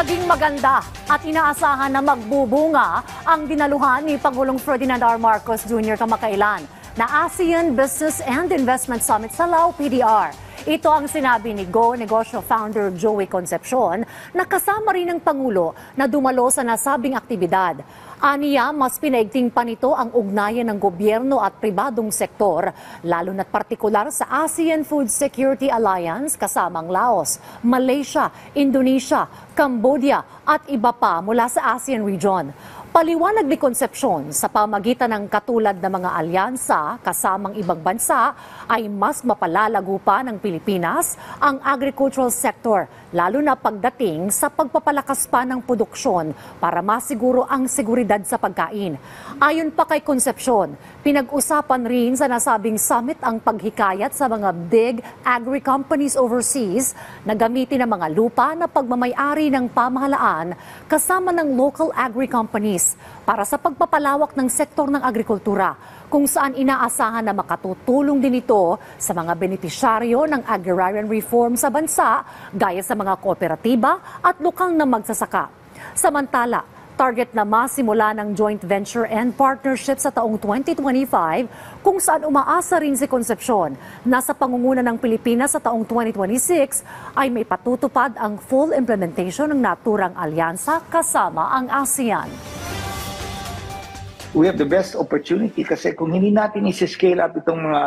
Naging maganda at inaasahan na magbubunga ang dinaluhan ni Pangulong Ferdinand R. Marcos Jr. kamakailan na ASEAN Business and Investment Summit sa Lao PDR. Ito ang sinabi ni Go Negosyo founder Joey Concepcion na kasama rin ng Pangulo na dumalo sa nasabing aktibidad. Aniya, mas pinaigting pa nito ang ugnayan ng gobyerno at pribadong sektor, lalo na't partikular sa ASEAN Food Security Alliance kasamang Laos, Malaysia, Indonesia, Cambodia at iba pa mula sa ASEAN region. Paliwanag ni Concepcion, sa pamagitan ng katulad na mga alyansa kasamang ibang bansa ay mas mapalalago pa ng Pilipinas ang agricultural sector, lalo na pagdating sa pagpapalakas pa ng produksyon para masiguro ang seguridad sa pagkain. Ayon pa kay Concepcion, pinag-usapan rin sa nasabing summit ang paghikayat sa mga big agri-companies overseas na gamitin ang mga lupa na pagmamayari ng pamahalaan kasama ng local agri-companies para sa pagpapalawak ng sektor ng agrikultura, kung saan inaasahan na makatutulong din ito sa mga benepisyaryo ng agrarian reform sa bansa gaya sa mga kooperatiba at lokal na magsasaka. Samantala, target na masimula ng joint venture and partnership sa taong 2025 kung saan umaasa rin si Concepcion na sa pangunguna ng Pilipinas sa taong 2026 ay may patutupad ang full implementation ng naturang alyansa kasama ang ASEAN. We have the best opportunity kasi kung hindi natin isi-scale up itong mga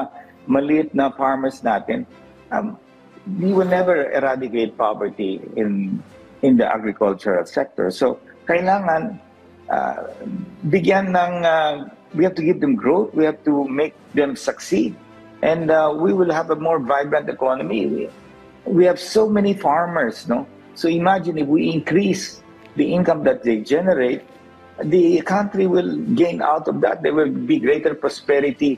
maliit na farmers natin, we will never eradicate poverty in the agricultural sector. So, kailangan bigyan ng, we have to give them growth, we have to make them succeed, and we will have a more vibrant economy. We have so many farmers, no? So imagine if we increase the income that they generate, the country will gain out of that. There will be greater prosperity.